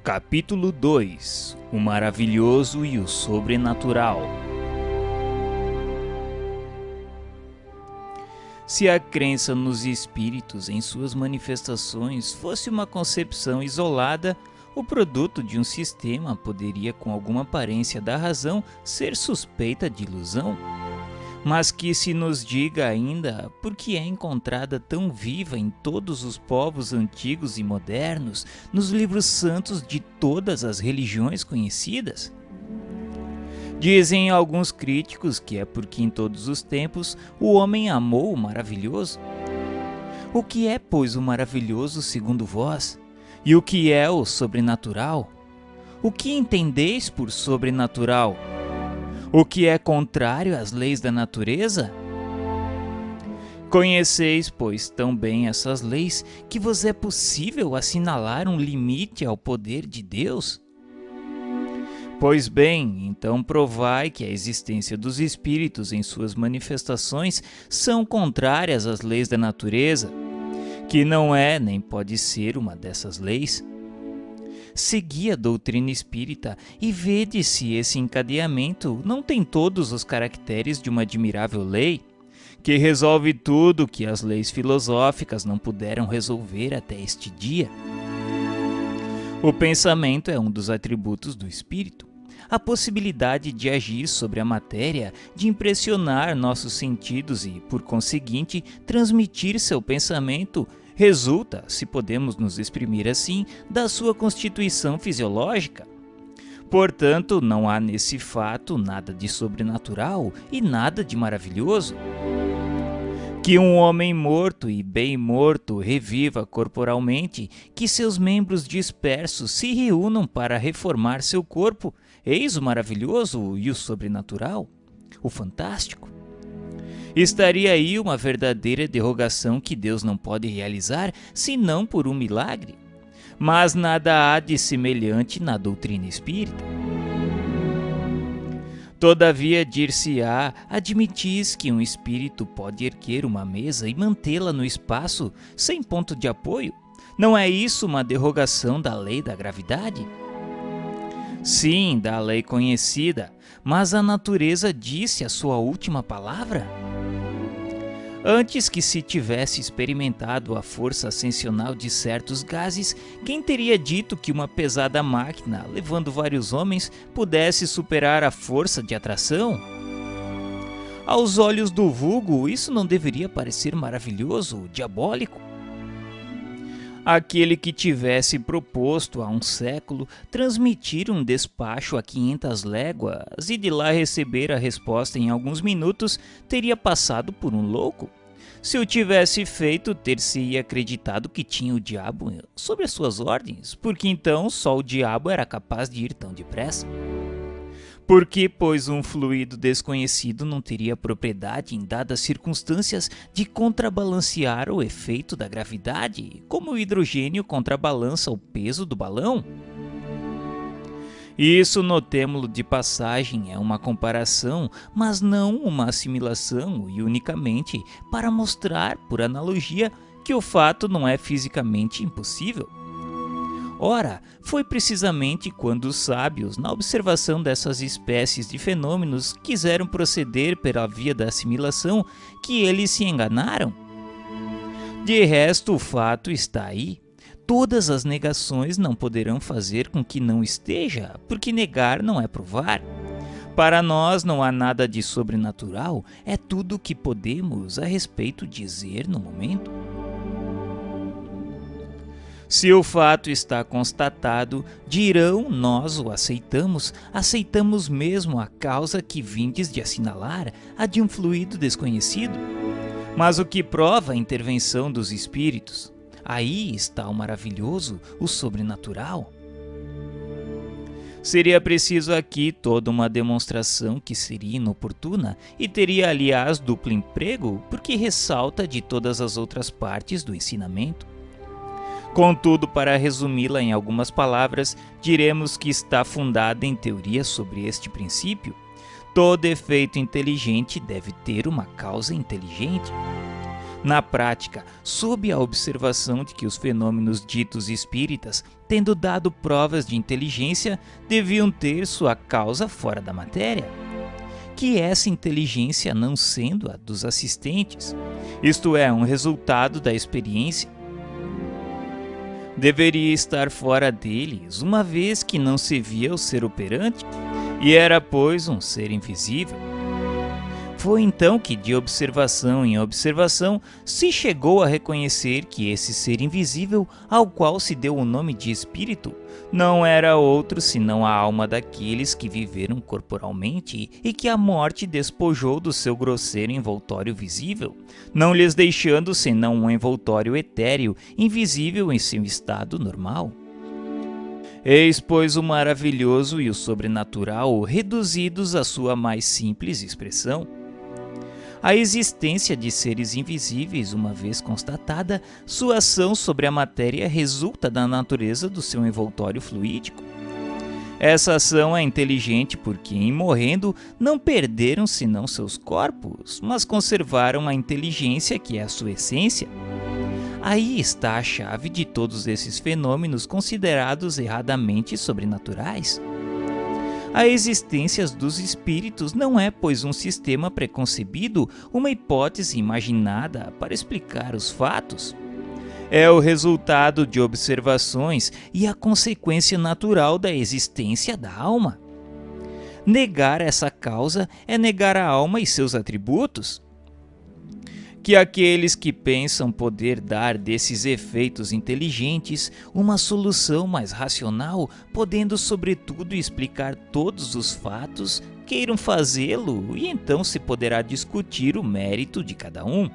Capítulo 2 O Maravilhoso e o Sobrenatural. Se a crença nos espíritos em suas manifestações fosse uma concepção isolada, o produto de um sistema poderia, com alguma aparência da razão, ser suspeita de ilusão. Mas que se nos diga ainda por que é encontrada tão viva em todos os povos antigos e modernos, nos livros santos de todas as religiões conhecidas? Dizem alguns críticos que é porque em todos os tempos o homem amou o maravilhoso. O que é, pois, o maravilhoso segundo vós? E o que é o sobrenatural? O que entendeis por sobrenatural? O que é contrário às leis da natureza? Conheceis, pois, tão bem essas leis, que vos é possível assinalar um limite ao poder de Deus? Pois bem, então provai que a existência dos espíritos em suas manifestações são contrárias às leis da natureza, que não é nem pode ser uma dessas leis. Segui a doutrina espírita e vede se esse encadeamento não tem todos os caracteres de uma admirável lei, que resolve tudo que as leis filosóficas não puderam resolver até este dia. O pensamento é um dos atributos do espírito. A possibilidade de agir sobre a matéria, de impressionar nossos sentidos e, por conseguinte, transmitir seu pensamento, resulta, se podemos nos exprimir assim, da sua constituição fisiológica. Portanto, não há nesse fato nada de sobrenatural e nada de maravilhoso. Que um homem morto e bem morto reviva corporalmente, que seus membros dispersos se reúnam para reformar seu corpo, eis o maravilhoso e o sobrenatural, o fantástico. Estaria aí uma verdadeira derrogação que Deus não pode realizar, senão por um milagre. Mas nada há de semelhante na doutrina espírita. Todavia, dir-se-á, admitis que um espírito pode erguer uma mesa e mantê-la no espaço sem ponto de apoio? Não é isso uma derrogação da lei da gravidade? Sim, da lei conhecida, mas a natureza disse a sua última palavra? Antes que se tivesse experimentado a força ascensional de certos gases, quem teria dito que uma pesada máquina, levando vários homens, pudesse superar a força de atração? Aos olhos do vulgo, isso não deveria parecer maravilhoso, diabólico? Aquele que tivesse proposto há um século transmitir um despacho a 500 léguas e de lá receber a resposta em alguns minutos, teria passado por um louco. Se o tivesse feito, ter-se-ia acreditado que tinha o diabo sob as suas ordens, porque então só o diabo era capaz de ir tão depressa. Por que, pois, um fluido desconhecido não teria propriedade, em dadas circunstâncias, de contrabalancear o efeito da gravidade, como o hidrogênio contrabalança o peso do balão? Isso, notemo-lo de passagem, é uma comparação, mas não uma assimilação, e unicamente para mostrar, por analogia, que o fato não é fisicamente impossível. Ora, foi precisamente quando os sábios, na observação dessas espécies de fenômenos, quiseram proceder pela via da assimilação, que eles se enganaram. De resto, o fato está aí. Todas as negações não poderão fazer com que não esteja, porque negar não é provar. Para nós não há nada de sobrenatural, é tudo o que podemos a respeito dizer no momento. Se o fato está constatado, dirão, nós o aceitamos, aceitamos mesmo a causa que vindes de assinalar, a de um fluido desconhecido. Mas o que prova a intervenção dos espíritos? Aí está o maravilhoso, o sobrenatural. Seria preciso aqui toda uma demonstração que seria inoportuna e teria, aliás, duplo emprego, porque ressalta de todas as outras partes do ensinamento. Contudo, para resumi-la em algumas palavras, diremos que está fundada em teoria sobre este princípio. Todo efeito inteligente deve ter uma causa inteligente. Na prática, sob a observação de que os fenômenos ditos espíritas, tendo dado provas de inteligência, deviam ter sua causa fora da matéria, que essa inteligência não sendo a dos assistentes, isto é, um resultado da experiência, deveria estar fora deles, uma vez que não se via o ser operante, e era, pois, um ser invisível. Foi então que, de observação em observação, se chegou a reconhecer que esse ser invisível, ao qual se deu o nome de espírito, não era outro senão a alma daqueles que viveram corporalmente e que a morte despojou do seu grosseiro envoltório visível, não lhes deixando senão um envoltório etéreo, invisível em seu estado normal. Eis, pois, o maravilhoso e o sobrenatural reduzidos à sua mais simples expressão. A existência de seres invisíveis, uma vez constatada, sua ação sobre a matéria resulta da natureza do seu envoltório fluídico. Essa ação é inteligente porque, em morrendo, não perderam senão seus corpos, mas conservaram a inteligência que é a sua essência. Aí está a chave de todos esses fenômenos considerados erradamente sobrenaturais. A existência dos espíritos não é, pois, um sistema preconcebido, uma hipótese imaginada para explicar os fatos. É o resultado de observações e a consequência natural da existência da alma. Negar essa causa é negar a alma e seus atributos. Que aqueles que pensam poder dar desses efeitos inteligentes uma solução mais racional, podendo sobretudo explicar todos os fatos, queiram fazê-lo e então se poderá discutir o mérito de cada um.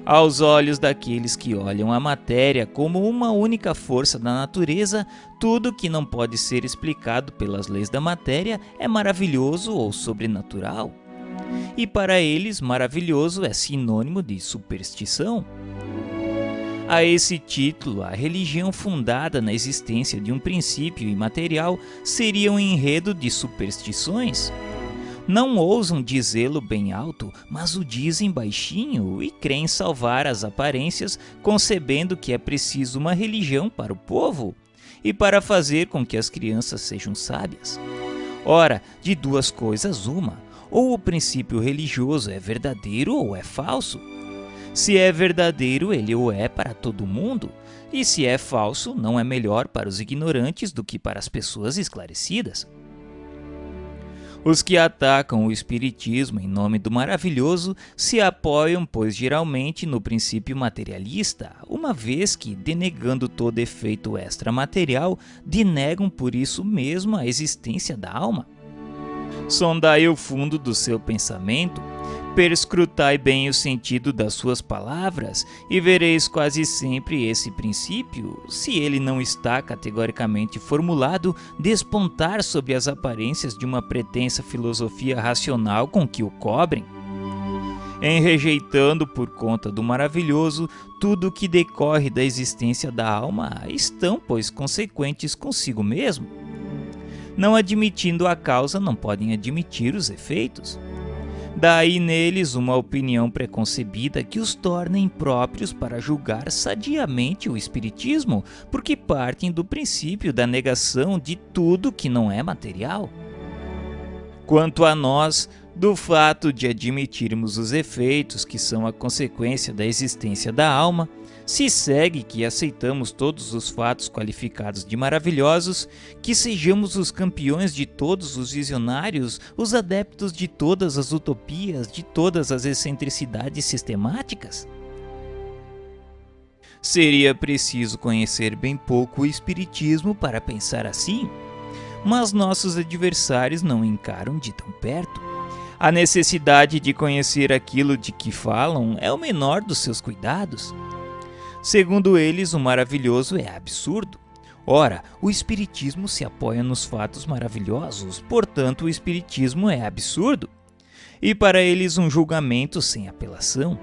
Aos olhos daqueles que olham a matéria como uma única força da natureza, tudo que não pode ser explicado pelas leis da matéria é maravilhoso ou sobrenatural. E para eles, maravilhoso é sinônimo de superstição. A esse título, a religião fundada na existência de um princípio imaterial seria um enredo de superstições. Não ousam dizê-lo bem alto, mas o dizem baixinho e creem salvar as aparências, concebendo que é preciso uma religião para o povo e para fazer com que as crianças sejam sábias. Ora, de duas coisas uma: ou o princípio religioso é verdadeiro ou é falso. Se é verdadeiro, ele o é para todo mundo, e se é falso, não é melhor para os ignorantes do que para as pessoas esclarecidas. Os que atacam o espiritismo em nome do maravilhoso se apoiam, pois, geralmente no princípio materialista, uma vez que, denegando todo efeito extramaterial, denegam por isso mesmo a existência da alma. Sondai o fundo do seu pensamento, perscrutai bem o sentido das suas palavras e vereis quase sempre esse princípio, se ele não está categoricamente formulado, despontar sobre as aparências de uma pretensa filosofia racional com que o cobrem. Em rejeitando por conta do maravilhoso tudo o que decorre da existência da alma, estão, pois, consequentes consigo mesmo. Não admitindo a causa, não podem admitir os efeitos. Daí neles uma opinião preconcebida que os torna impróprios para julgar sadiamente o espiritismo, porque partem do princípio da negação de tudo que não é material. Quanto a nós, do fato de admitirmos os efeitos que são a consequência da existência da alma, se segue que aceitamos todos os fatos qualificados de maravilhosos, que sejamos os campeões de todos os visionários, os adeptos de todas as utopias, de todas as excentricidades sistemáticas? Seria preciso conhecer bem pouco o espiritismo para pensar assim, mas nossos adversários não encaram de tão perto. A necessidade de conhecer aquilo de que falam é o menor dos seus cuidados. Segundo eles, o maravilhoso é absurdo. Ora, o espiritismo se apoia nos fatos maravilhosos, portanto o espiritismo é absurdo. E para eles um julgamento sem apelação.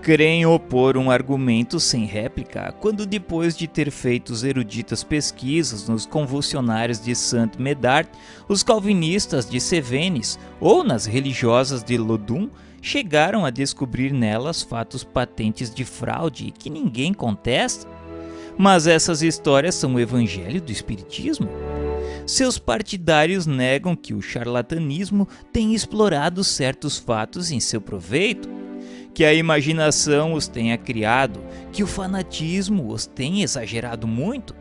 creem opor um argumento sem réplica quando, depois de ter feito eruditas pesquisas nos convulsionários de Saint Médard, os calvinistas de Cevennes ou nas religiosas de Loudun chegaram a descobrir nelas fatos patentes de fraude que ninguém contesta? Mas essas histórias são o evangelho do espiritismo? Seus partidários negam que o charlatanismo tem explorado certos fatos em seu proveito, que a imaginação os tenha criado, que o fanatismo os tenha exagerado muito.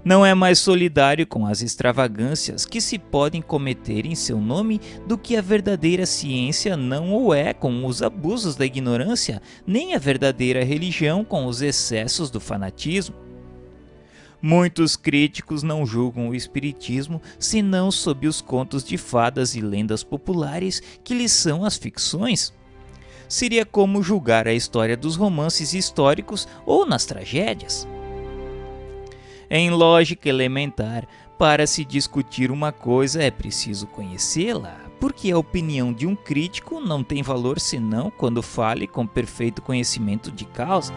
Não é mais solidário com as extravagâncias que se podem cometer em seu nome do que a verdadeira ciência não o é com os abusos da ignorância, nem a verdadeira religião com os excessos do fanatismo. Muitos críticos não julgam o espiritismo senão sob os contos de fadas e lendas populares que lhes são as ficções. Seria como julgar a história dos romances históricos ou nas tragédias. Em lógica elementar, para se discutir uma coisa é preciso conhecê-la, porque a opinião de um crítico não tem valor senão quando fale com perfeito conhecimento de causa.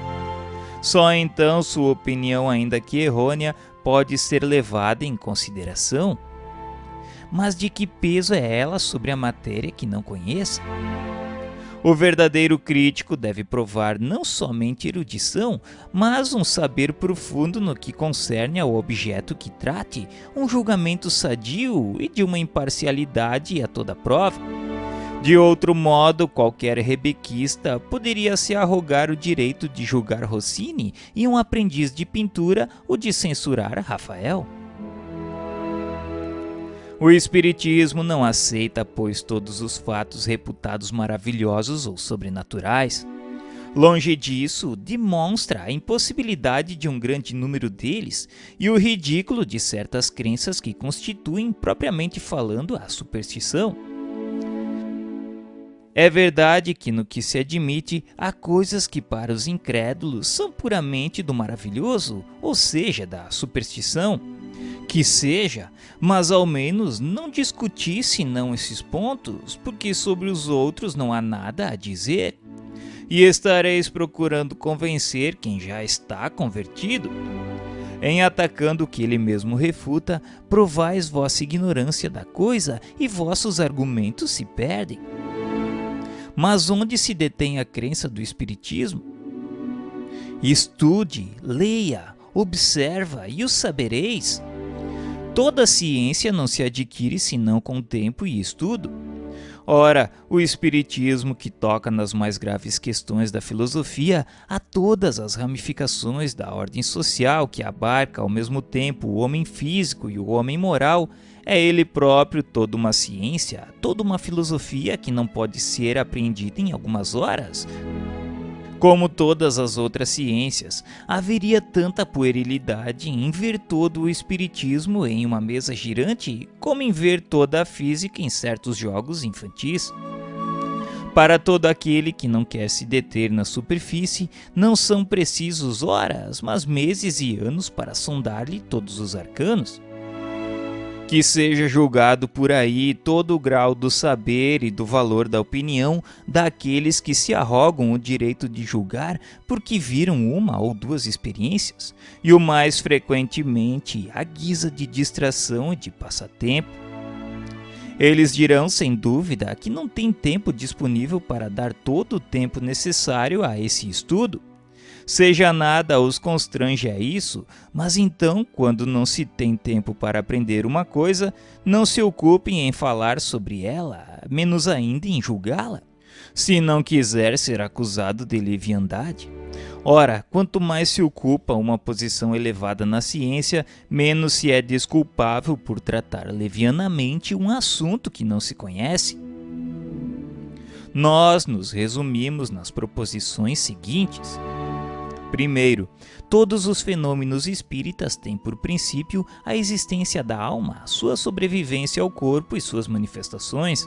Só então sua opinião, ainda que errônea, pode ser levada em consideração. Mas de que peso é ela sobre a matéria que não conheça? O verdadeiro crítico deve provar não somente erudição, mas um saber profundo no que concerne ao objeto que trate, um julgamento sadio e de uma imparcialidade a toda prova. De outro modo, qualquer rebequista poderia se arrogar o direito de julgar Rossini e um aprendiz de pintura o de censurar Rafael. O espiritismo não aceita, pois, todos os fatos reputados maravilhosos ou sobrenaturais. Longe disso, demonstra a impossibilidade de um grande número deles e o ridículo de certas crenças que constituem, propriamente falando, a superstição. É verdade que no que se admite, há coisas que para os incrédulos são puramente do maravilhoso, ou seja, da superstição. Que seja, mas ao menos não discutir senão esses pontos, porque sobre os outros não há nada a dizer. E estareis procurando convencer quem já está convertido. Em atacando o que ele mesmo refuta, provais vossa ignorância da coisa e vossos argumentos se perdem. Mas onde se detém a crença do espiritismo? Estude, leia, observa e o sabereis. Toda ciência não se adquire senão com tempo e estudo. Ora, o espiritismo, que toca nas mais graves questões da filosofia, a todas as ramificações da ordem social, que abarca ao mesmo tempo o homem físico e o homem moral, é ele próprio toda uma ciência, toda uma filosofia que não pode ser apreendida em algumas horas. Como todas as outras ciências, haveria tanta puerilidade em ver todo o espiritismo em uma mesa girante, como em ver toda a física em certos jogos infantis. Para todo aquele que não quer se deter na superfície, não são precisos horas, mas meses e anos para sondar-lhe todos os arcanos. Que seja julgado por aí todo o grau do saber e do valor da opinião daqueles que se arrogam o direito de julgar porque viram uma ou duas experiências, e o mais frequentemente à guisa de distração e de passatempo. Eles dirão sem dúvida que não têm tempo disponível para dar todo o tempo necessário a esse estudo. Seja nada os constrange a isso, mas então, quando não se tem tempo para aprender uma coisa, não se ocupem em falar sobre ela, menos ainda em julgá-la, se não quiser ser acusado de leviandade. Ora, quanto mais se ocupa uma posição elevada na ciência, menos se é desculpável por tratar levianamente um assunto que não se conhece. Nós nos resumimos nas proposições seguintes. Primeiro, todos os fenômenos espíritas têm por princípio a existência da alma, sua sobrevivência ao corpo e suas manifestações.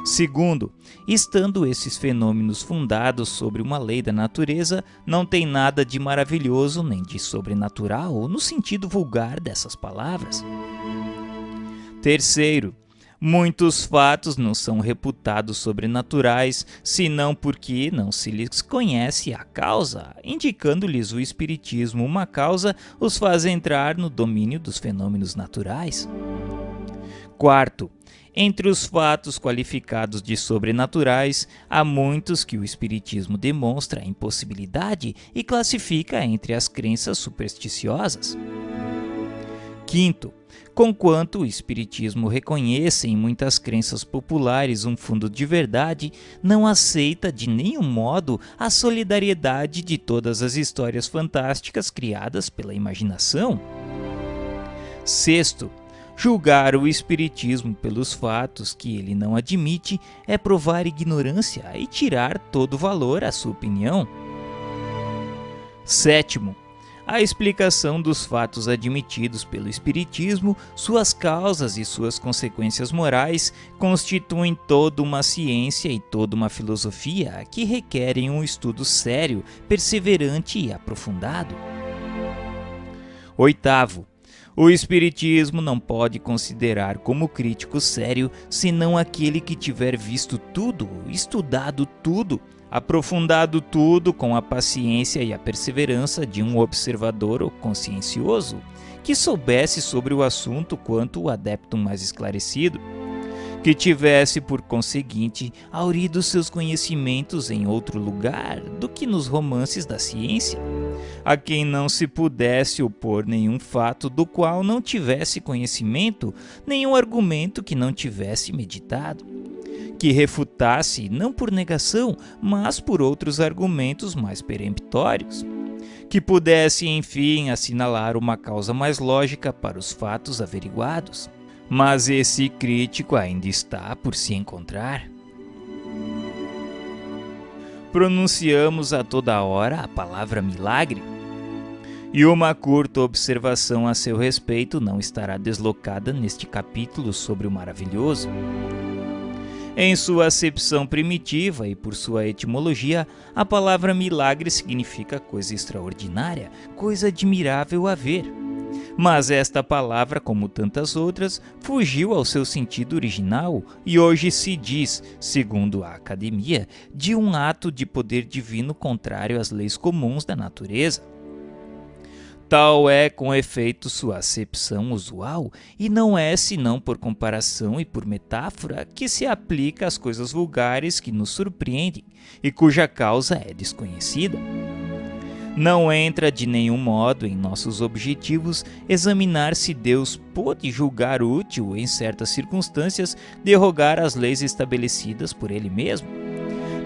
Segundo, estando esses fenômenos fundados sobre uma lei da natureza, não tem nada de maravilhoso nem de sobrenatural no sentido vulgar dessas palavras. Terceiro, Muitos fatos não são reputados sobrenaturais, senão porque não se lhes conhece a causa. Indicando-lhes o espiritismo uma causa, os faz entrar no domínio dos fenômenos naturais. Quarto, entre os fatos qualificados de sobrenaturais, há muitos que o espiritismo demonstra a impossibilidade e classifica entre as crenças supersticiosas. Quinto, conquanto o espiritismo reconhece em muitas crenças populares um fundo de verdade, não aceita de nenhum modo a solidariedade de todas as histórias fantásticas criadas pela imaginação. Sexto, julgar o espiritismo pelos fatos que ele não admite é provar ignorância e tirar todo valor à sua opinião. Sétimo, a explicação dos fatos admitidos pelo espiritismo, suas causas e suas consequências morais constituem toda uma ciência e toda uma filosofia que requerem um estudo sério, perseverante e aprofundado. Oitavo, o espiritismo não pode considerar como crítico sério senão aquele que tiver visto tudo, estudado tudo, aprofundado tudo com a paciência e a perseverança de um observador consciencioso, que soubesse sobre o assunto quanto o adepto mais esclarecido, que tivesse, por conseguinte, haurido seus conhecimentos em outro lugar do que nos romances da ciência, a quem não se pudesse opor nenhum fato do qual não tivesse conhecimento, nenhum argumento que não tivesse meditado, que refutasse não por negação, mas por outros argumentos mais peremptórios, que pudesse, enfim, assinalar uma causa mais lógica para os fatos averiguados. Mas esse crítico ainda está por se encontrar. Pronunciamos a toda hora a palavra milagre, e uma curta observação a seu respeito não estará deslocada neste capítulo sobre o maravilhoso. Em sua acepção primitiva e por sua etimologia, a palavra milagre significa coisa extraordinária, coisa admirável a ver. Mas esta palavra, como tantas outras, fugiu ao seu sentido original e hoje se diz, segundo a Academia, de um ato de poder divino contrário às leis comuns da natureza. Tal é, com efeito, sua acepção usual, e não é senão por comparação e por metáfora que se aplica às coisas vulgares que nos surpreendem e cuja causa é desconhecida. Não entra de nenhum modo em nossos objetivos examinar se Deus pôde julgar útil, em certas circunstâncias, derrogar as leis estabelecidas por Ele mesmo.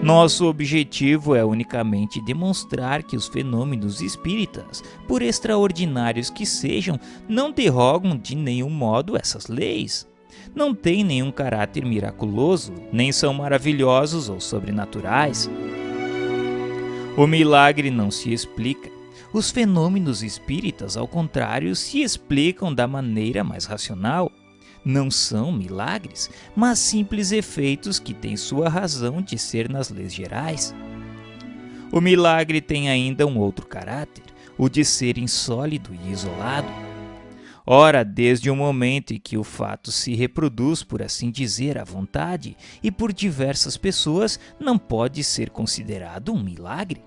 Nosso objetivo é unicamente demonstrar que os fenômenos espíritas, por extraordinários que sejam, não derrogam de nenhum modo essas leis. Não têm nenhum caráter miraculoso, nem são maravilhosos ou sobrenaturais. O milagre não se explica. Os fenômenos espíritas, ao contrário, se explicam da maneira mais racional. Não são milagres, mas simples efeitos que têm sua razão de ser nas leis gerais. O milagre tem ainda um outro caráter, o de ser insólido e isolado. Ora, desde o momento em que o fato se reproduz, por assim dizer, à vontade e por diversas pessoas, não pode ser considerado um milagre.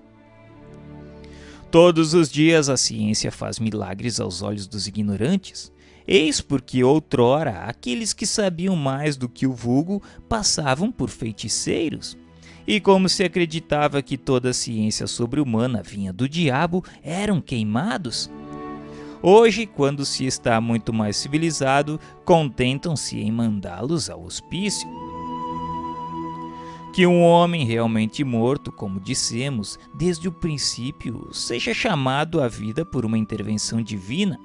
Todos os dias a ciência faz milagres aos olhos dos ignorantes. Eis porque outrora aqueles que sabiam mais do que o vulgo passavam por feiticeiros. E como se acreditava que toda a ciência sobre-humana vinha do diabo, eram queimados. Hoje, quando se está muito mais civilizado, contentam-se em mandá-los ao hospício. Que um homem realmente morto, como dissemos, desde o princípio, seja chamado à vida por uma intervenção divina,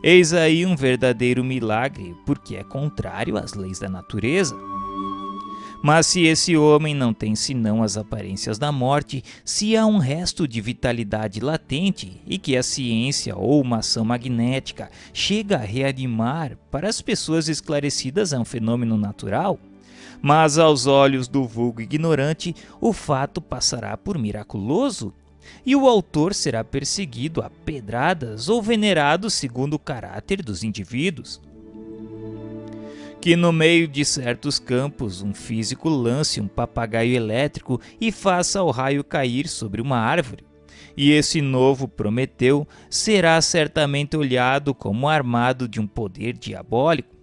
eis aí um verdadeiro milagre, porque é contrário às leis da natureza. Mas se esse homem não tem senão as aparências da morte, se há um resto de vitalidade latente e que a ciência ou uma ação magnética chega a reanimar, para as pessoas esclarecidas é um fenômeno natural, mas aos olhos do vulgo ignorante o fato passará por miraculoso, e o autor será perseguido a pedradas ou venerado segundo o caráter dos indivíduos. Que no meio de certos campos um físico lance um papagaio elétrico e faça o raio cair sobre uma árvore. E esse novo Prometeu será certamente olhado como armado de um poder diabólico.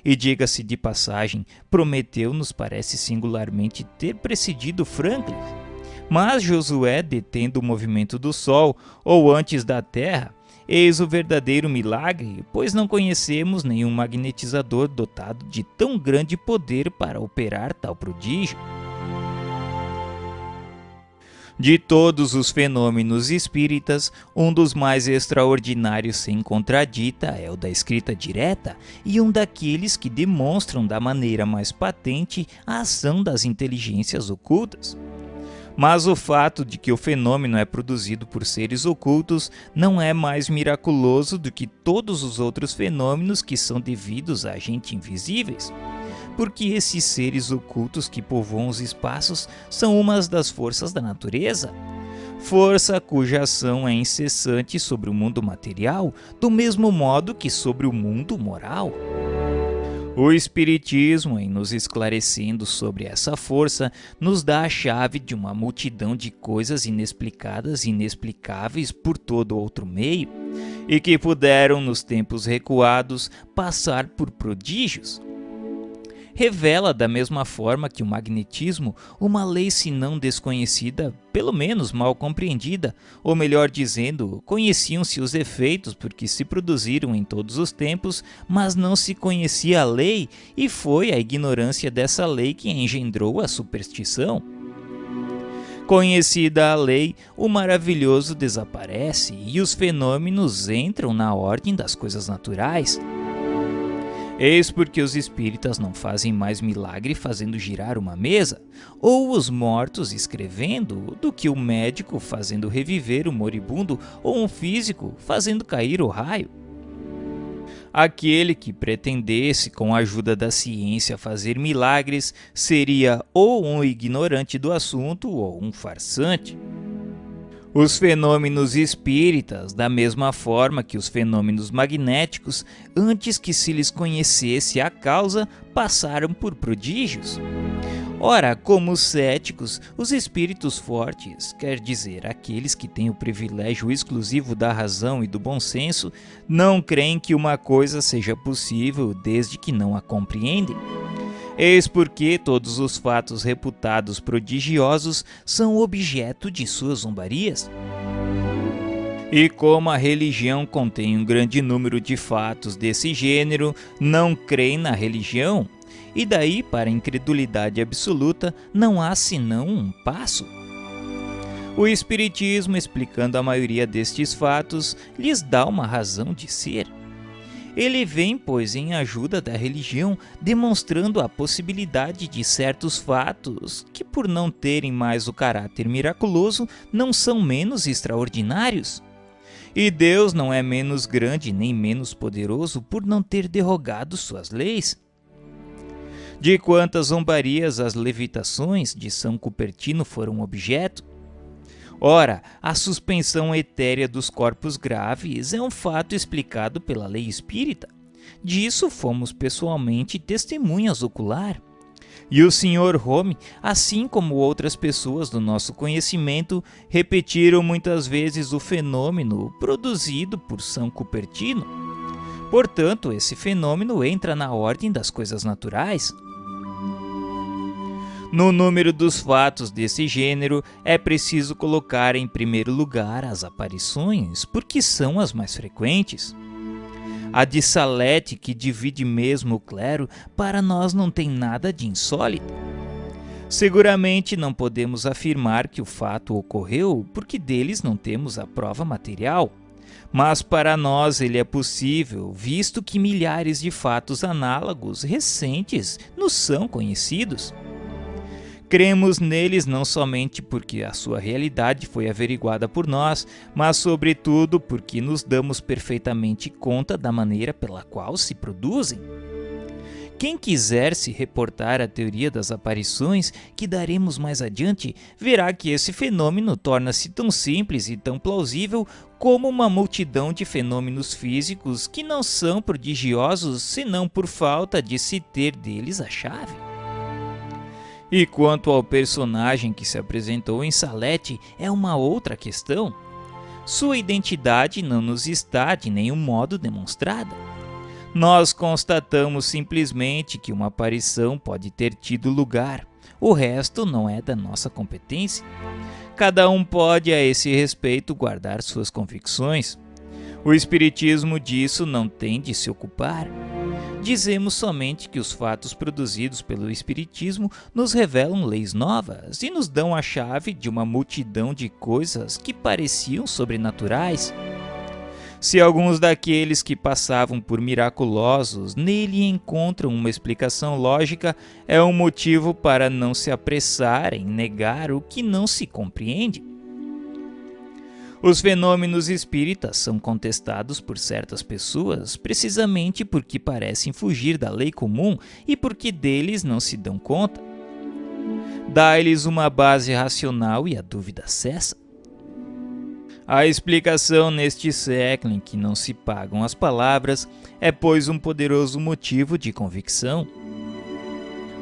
E diga-se de passagem, Prometeu nos parece singularmente ter precedido Franklin. Mas Josué detendo o movimento do Sol, ou antes da Terra, eis o verdadeiro milagre, pois não conhecemos nenhum magnetizador dotado de tão grande poder para operar tal prodígio. De todos os fenômenos espíritas, um dos mais extraordinários sem contradita é o da escrita direta e um daqueles que demonstram da maneira mais patente a ação das inteligências ocultas. Mas o fato de que o fenômeno é produzido por seres ocultos não é mais miraculoso do que todos os outros fenômenos que são devidos a agentes invisíveis. Porque esses seres ocultos que povoam os espaços são umas das forças da natureza. Força cuja ação é incessante sobre o mundo material, do mesmo modo que sobre o mundo moral. O Espiritismo, em nos esclarecendo sobre essa força, nos dá a chave de uma multidão de coisas inexplicadas e inexplicáveis por todo outro meio, e que puderam, nos tempos recuados, passar por prodígios. Revela da mesma forma que o magnetismo uma lei se não desconhecida, pelo menos mal compreendida, ou melhor dizendo, conheciam-se os efeitos porque se produziram em todos os tempos, mas não se conhecia a lei e foi a ignorância dessa lei que engendrou a superstição. Conhecida a lei, o maravilhoso desaparece e os fenômenos entram na ordem das coisas naturais. Eis porque os espíritas não fazem mais milagre fazendo girar uma mesa, ou os mortos escrevendo, do que o médico fazendo reviver o moribundo, ou um físico fazendo cair o raio. Aquele que pretendesse, com a ajuda da ciência, fazer milagres, seria ou um ignorante do assunto ou um farsante. Os fenômenos espíritas, da mesma forma que os fenômenos magnéticos, antes que se lhes conhecesse a causa, passaram por prodígios. Ora, como os céticos, os espíritos fortes, quer dizer, aqueles que têm o privilégio exclusivo da razão e do bom senso, não creem que uma coisa seja possível desde que não a compreendem. Eis porque todos os fatos reputados prodigiosos são objeto de suas zombarias. E como a religião contém um grande número de fatos desse gênero, não creem na religião, e daí para a incredulidade absoluta não há senão um passo. O Espiritismo, explicando a maioria destes fatos, lhes dá uma razão de ser. Ele vem, pois, em ajuda da religião, demonstrando a possibilidade de certos fatos que, por não terem mais o caráter miraculoso, não são menos extraordinários. E Deus não é menos grande nem menos poderoso por não ter derrogado suas leis. De quantas zombarias as levitações de São Cupertino foram objeto? Ora, a suspensão etérea dos corpos graves é um fato explicado pela lei espírita. Disso fomos pessoalmente testemunhas ocular. E o Sr. Home, assim como outras pessoas do nosso conhecimento, repetiram muitas vezes o fenômeno produzido por São Cupertino. Portanto, esse fenômeno entra na ordem das coisas naturais. No número dos fatos desse gênero, é preciso colocar em primeiro lugar as aparições, porque são as mais frequentes. A de Salete, que divide mesmo o clero, para nós não tem nada de insólito. Seguramente não podemos afirmar que o fato ocorreu, porque deles não temos a prova material. Mas para nós ele é possível, visto que milhares de fatos análogos recentes nos são conhecidos. Cremos neles não somente porque a sua realidade foi averiguada por nós, mas sobretudo porque nos damos perfeitamente conta da maneira pela qual se produzem. Quem quiser se reportar à teoria das aparições, que daremos mais adiante, verá que esse fenômeno torna-se tão simples e tão plausível como uma multidão de fenômenos físicos que não são prodigiosos senão por falta de se ter deles a chave. E quanto ao personagem que se apresentou em Salete, é uma outra questão. Sua identidade não nos está de nenhum modo demonstrada. Nós constatamos simplesmente que uma aparição pode ter tido lugar. O resto não é da nossa competência. Cada um pode, a esse respeito, guardar suas convicções. O Espiritismo disso não tem de se ocupar. Dizemos somente que os fatos produzidos pelo Espiritismo nos revelam leis novas e nos dão a chave de uma multidão de coisas que pareciam sobrenaturais. Se alguns daqueles que passavam por miraculosos nele encontram uma explicação lógica, é um motivo para não se apressar em negar o que não se compreende. Os fenômenos espíritas são contestados por certas pessoas precisamente porque parecem fugir da lei comum e porque deles não se dão conta. Dá-lhes uma base racional e a dúvida cessa. A explicação neste século em que não se pagam as palavras é, pois, um poderoso motivo de convicção.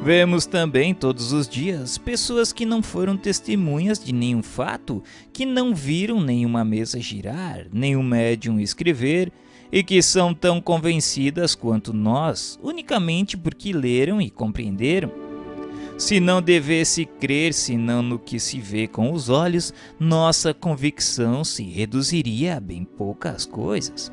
Vemos também todos os dias pessoas que não foram testemunhas de nenhum fato, que não viram nenhuma mesa girar, nenhum médium escrever, e que são tão convencidas quanto nós, unicamente porque leram e compreenderam. Se não devesse crer senão no que se vê com os olhos, nossa convicção se reduziria a bem poucas coisas.